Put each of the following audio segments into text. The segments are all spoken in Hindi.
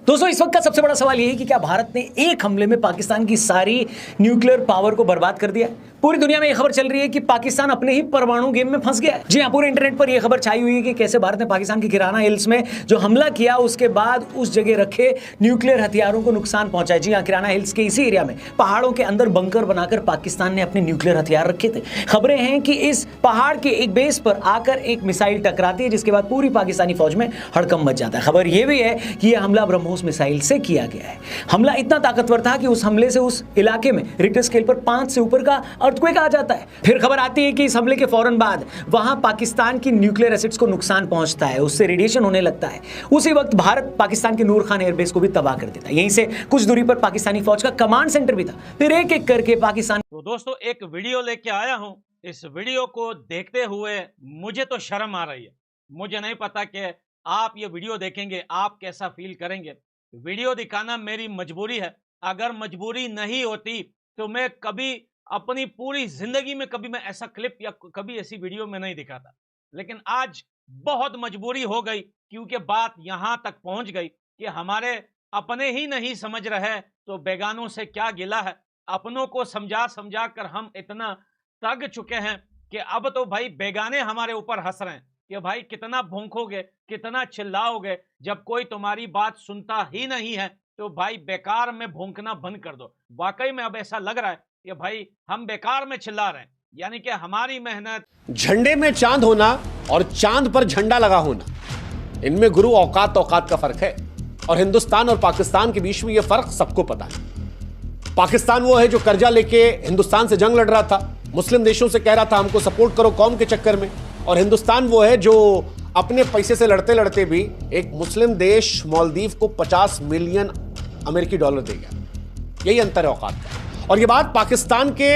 दोस्तों इस वक्त का सबसे बड़ा सवाल यह है कि क्या भारत ने एक हमले में पाकिस्तान की सारी न्यूक्लियर पावर को बर्बाद कर दिया? पूरी दुनिया में यह खबर चल रही है कि पाकिस्तान अपने ही परमाणु गेम में फंस गया है। जी हां, पूरे इंटरनेट पर यह खबर छाई हुई है कि कैसे भारत ने पाकिस्तान के किराना हिल्स में जो हमला किया उसके बाद उस जगह रखे न्यूक्लियर हथियारों को नुकसान पहुंचाया। जी हां, किराना हिल्स के इसी एरिया में पहाड़ों के अंदर बंकर बनाकर पाकिस्तान ने अपने न्यूक्लियर हथियार रखे थे। खबरें हैं कि इस पहाड़ के एक बेस पर आकर एक मिसाइल टकराती है जिसके बाद पूरी पाकिस्तानी फौज में हड़कंप मच जाता है। खबर यह भी है कि यह हमला ब्रह्मोस मिसाइल से किया गया है। हमला इतना ताकतवर था कि उस हमले से उस इलाके में रिक्टर स्केल पर 5 से ऊपर का अर्थक्वेक आ जाता है। फिर खबर आती है कि इस हमले के फौरन बाद वहां पाकिस्तान की न्यूक्लियर एसिड्स को नुकसान पहुंचता है, उससे रेडिएशन होने लगता है। उसी वक्त भारत पाकिस्तान के नूर खान एयरबेस को भी तबाह कर देता है। यहीं से कुछ दूरी पर पाकिस्तानी फौज का कमांड सेंटर भी था। फिर एक एक करके पाकिस्तान तो दोस्तों एक वीडियो लेके आया हूं। इस वीडियो को देखते हुए मुझे तो शर्म आ रही है। मुझे नहीं पता कि आप ये वीडियो देखेंगे आप कैसा फील करेंगे। वीडियो दिखाना मेरी मजबूरी है। अगर मजबूरी नहीं होती तो मैं कभी अपनी पूरी जिंदगी में कभी मैं ऐसा क्लिप या कभी ऐसी वीडियो में नहीं दिखाता। लेकिन आज बहुत मजबूरी हो गई क्योंकि बात यहां तक पहुंच गई कि हमारे अपने ही नहीं समझ रहे तो बेगानों से क्या गिला है। अपनों को समझा समझा कर हम इतना तग चुके हैं कि अब तो भाई बेगाने हमारे ऊपर हंस रहे हैं कि भाई कितना भौंकोगे, कितना चिल्लाओगे, जब कोई तुम्हारी बात सुनता ही नहीं है तो भाई बेकार में भौंकना बंद कर दो। वाकई में अब ऐसा लग रहा है कि भाई हम बेकार में चिल्ला रहे हैं, यानी कि हमारी मेहनत। झंडे में चांद होना और चांद पर झंडा लगा होना, इनमें गुरु औकात औकात का फर्क है। और हिंदुस्तान और पाकिस्तान के बीच में यह फर्क सबको पता है। पाकिस्तान वो है जो कर्जा लेके हिंदुस्तान से जंग लड़ रहा था, मुस्लिम देशों से कह रहा था हमको सपोर्ट करो कौम के चक्कर में। और हिंदुस्तान वो है जो अपने पैसे से लड़ते लड़ते भी एक मुस्लिम देश मालदीव को 50 मिलियन अमेरिकी डॉलर दे गया। यही अंतर है औकात का। और ये बात पाकिस्तान के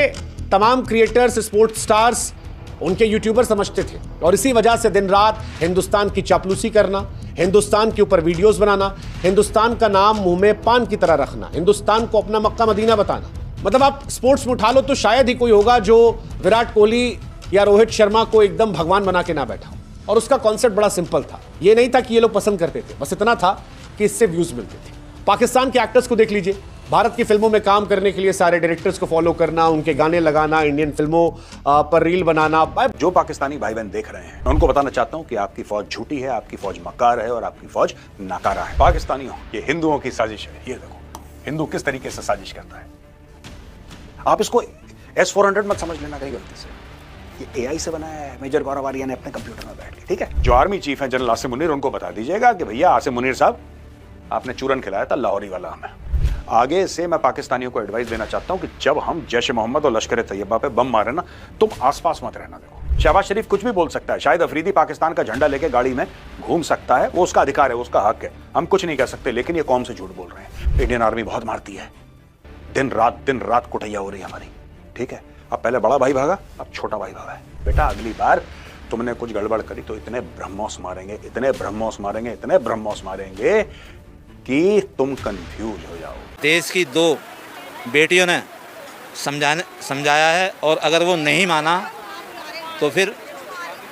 तमाम क्रिएटर्स, स्पोर्ट्स स्टार्स, उनके यूट्यूबर समझते थे। और इसी वजह से दिन रात हिंदुस्तान की चापलूसी करना, हिंदुस्तान के ऊपर वीडियोस बनाना, हिंदुस्तान का नाम मुंह में पान की तरह रखना, हिंदुस्तान को अपना मक्का मदीना बताना। मतलब आप स्पोर्ट्स में उठा लो तो शायद ही कोई होगा जो विराट कोहली या रोहित शर्मा को एकदम भगवान बना के ना बैठा हो। और उसका कॉन्सेप्ट बड़ा सिंपल था। ये नहीं था कि ये लोग पसंद करते थे, बस इतना था कि इससे व्यूज मिलते थे। पाकिस्तान के एक्टर्स को देख लीजिए, भारत की फिल्मों में काम करने के लिए सारे डायरेक्टर्स को फॉलो करना, उनके गाने लगाना, इंडियन फिल्मों पर रील बनाना। जो पाकिस्तानी भाई बहन देख रहे हैं, मैं उनको बताना चाहता हूं कि आपकी फौज झूठी है, आपकी फौज मक्कार है और आपकी फौज नाकारा है। पाकिस्तानियों, ये हिंदुओं की साजिश है। ये देखो हिंदू किस तरीके से साजिश करता है। आप इसको S-400 मत समझ लेना कहीं गलती से। ये AI से बनाया है, मेजर गौरव आर्या ने अपने कंप्यूटर में बैठ के। ठीक है, जो आर्मी चीफ है जनरल आसिम मुनीर, उनको बता दीजिएगा कि भैया आसिम मुनीर साहब आपने चूरन खिलाया था लाहौरी वाला हमें। आगे से मैं पाकिस्तानियों को एडवाइस देना चाहता हूं कि जब हम जैश मोहम्मद और लश्कर तैयबा पे बम मारे ना, तुम आसपास मत रहना। देखो शहबाज शरीफ कुछ भी बोल सकता है, शाहिद अफरीदी पाकिस्तान का झंडा लेके गाड़ी में घूम सकता है, वो उसका अधिकार है, वो उसका हक है, हम कुछ नहीं कह सकते। लेकिन ये कौम से झूठ बोल रहे हैं। इंडियन आर्मी बहुत मारती है, दिन रात कुटैया हो रही है हमारी। ठीक है, अब पहले बड़ा भाई भागा, अब छोटा भाई भागा है। बेटा अगली बार तुमने कुछ गड़बड़ करी तो इतने ब्रह्मोस मारेंगे, इतने ब्रह्मोस मारेंगे, इतने ब्रह्मोस मारेंगे कि तुम कंफ्यूज हो जाओ। देश की 2 बेटियों ने समझाया है और अगर वो नहीं माना तो फिर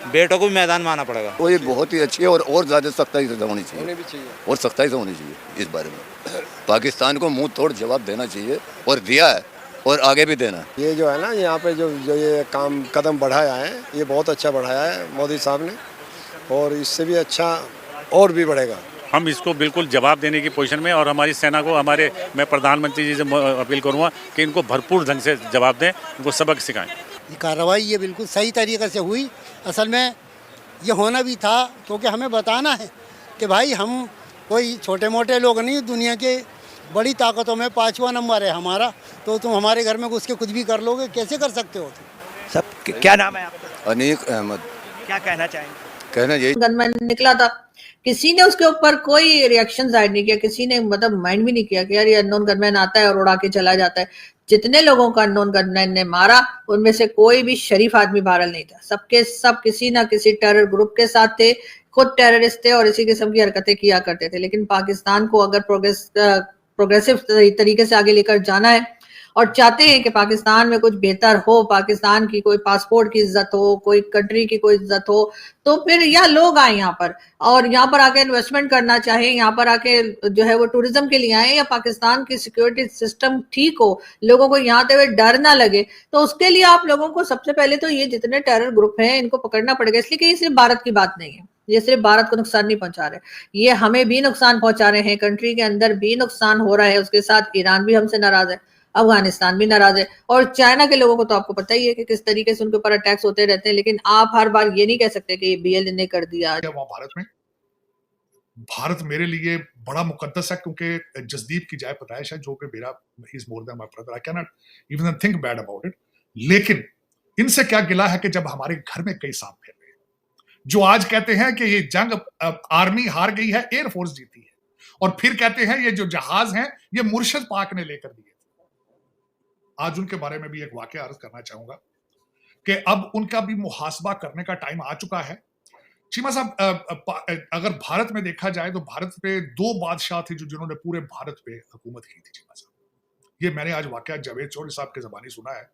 बेटों को भी मैदान में आना पड़ेगा। वो ये बहुत ही अच्छी है और ज़्यादा सख्ताई से होनी चाहिए और सख्ताई से होनी चाहिए। इस बारे में पाकिस्तान को मुंह तोड़ जवाब देना चाहिए और दिया है और आगे भी देना। ये जो है ना, यहाँ पे जो ये कदम बढ़ाया है, ये बहुत अच्छा बढ़ाया है मोदी साहब ने, और इससे भी अच्छा और भी बढ़ेगा। हम इसको बिल्कुल जवाब देने की पोजीशन में, और हमारी सेना को मैं प्रधानमंत्री जी से अपील करूंगा कि इनको भरपूर ढंग से जवाब दें, इनको सबक सिखाएं। ये कार्रवाई ये बिल्कुल सही तरीके से हुई। असल में ये होना भी था क्योंकि हमें बताना है कि भाई हम कोई छोटे मोटे लोग नहीं, दुनिया के बड़ी ताकतों में 5वां नंबर है हमारा। तो तुम हमारे घर में घुस के कुछ भी कर लोगे, कैसे कर सकते हो तुम? सब क्या नाम है आपका? अनीक अहमद। क्या कहना चाहेंगे? कहना यही, गनमैन निकला था, किसी ने उसके ऊपर कोई रिएक्शन जाहिर नहीं किया, किसी ने मतलब माइंड भी नहीं किया कि यार ये अननोन गनमैन आता है और उड़ा के चला जाता है। जितने लोगों का अननोन गनमैन ने मारा उनमें से कोई भी शरीफ आदमी बहरहाल नहीं था। सबके सब किसी ना किसी टेरर ग्रुप के साथ थे, खुद टेररिस्ट थे और इसी किस्म की हरकतें किया करते थे। लेकिन पाकिस्तान को अगर प्रोग्रेसिव तरीके से आगे लेकर जाना है और चाहते हैं कि पाकिस्तान में कुछ बेहतर हो, पाकिस्तान की कोई पासपोर्ट की इज्जत हो, कोई कंट्री की कोई इज्जत हो, तो फिर यह लोग आए यहाँ पर और यहाँ पर आके इन्वेस्टमेंट करना चाहे, यहाँ पर आके जो है वो टूरिज्म के लिए आए, या पाकिस्तान की सिक्योरिटी सिस्टम ठीक हो, लोगों को यहाँ आते हुए डर ना लगे, तो उसके लिए आप लोगों को सबसे पहले तो ये जितने टेरर ग्रुप हैं इनको पकड़ना पड़ेगा। इसलिए कि ये सिर्फ भारत की बात नहीं है, ये सिर्फ भारत को नुकसान नहीं पहुंचा रहे, ये हमें भी नुकसान पहुंचा रहे हैं, कंट्री के अंदर भी नुकसान हो रहा है, उसके साथ ईरान भी हमसे नाराज है, अफगानिस्तान भी नाराज है, और चाइना के लोगों को तो आपको पता ही है कि किस तरीके से उनके ऊपर अटैक्स होते रहते हैं। लेकिन आप हर बार ये नहीं कह सकते कि BLA ने कर दिया। वहाँ भारत में, भारत मेरे लिए बड़ा मुकद्दस है, क्योंकि जसदीप की जाए पैदाइश है, जो कि मेरा he is more than my brother, I can not even think bad about it. लेकिन इनसे क्या गिला है कि जब हमारे घर में कई सांप फैल रहे हैं, जो आज कहते हैं कि ये जंग आर्मी हार गई है, एयरफोर्स जीती है, और फिर कहते हैं ये जो जहाज हैं ये मुर्शद पाक ने लेकर दिए थे। आज उनके बारे में भी एक वाकया अर्ज करना चाहूंगा कि अब उनका भी मुहासबा करने का टाइम आ चुका है। चीमा साहब, अगर भारत में देखा जाए तो भारत पे 2 बादशाह थे जिन्होंने पूरे भारत पे हुकूमत की थी। चीमा साहब, ये मैंने आज वाकया जावेद चौधरी साहब के जबानी सुना है।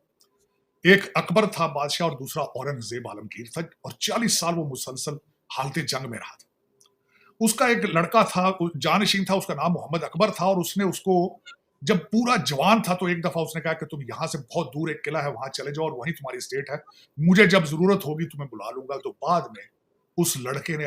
एक अकबर था बादशाह और दूसरा औरंगजेब आलमगीर था, और 40 साल वो मुसलसल हालते जंग में रहा था। उसका एक लड़का था, जानशीन था, उसका नाम मोहम्मद अकबर था, और उसने उसको जब पूरा जवान था तो एक दफा उसने कहा कि तुम यहां से बहुत दूर एक किला है वहां चले जाओ और वहीं तुम्हारी स्टेट है, मुझे जब जरूरत होगी तुम्हें बुला लूंगा। तो बाद में उस लड़के ने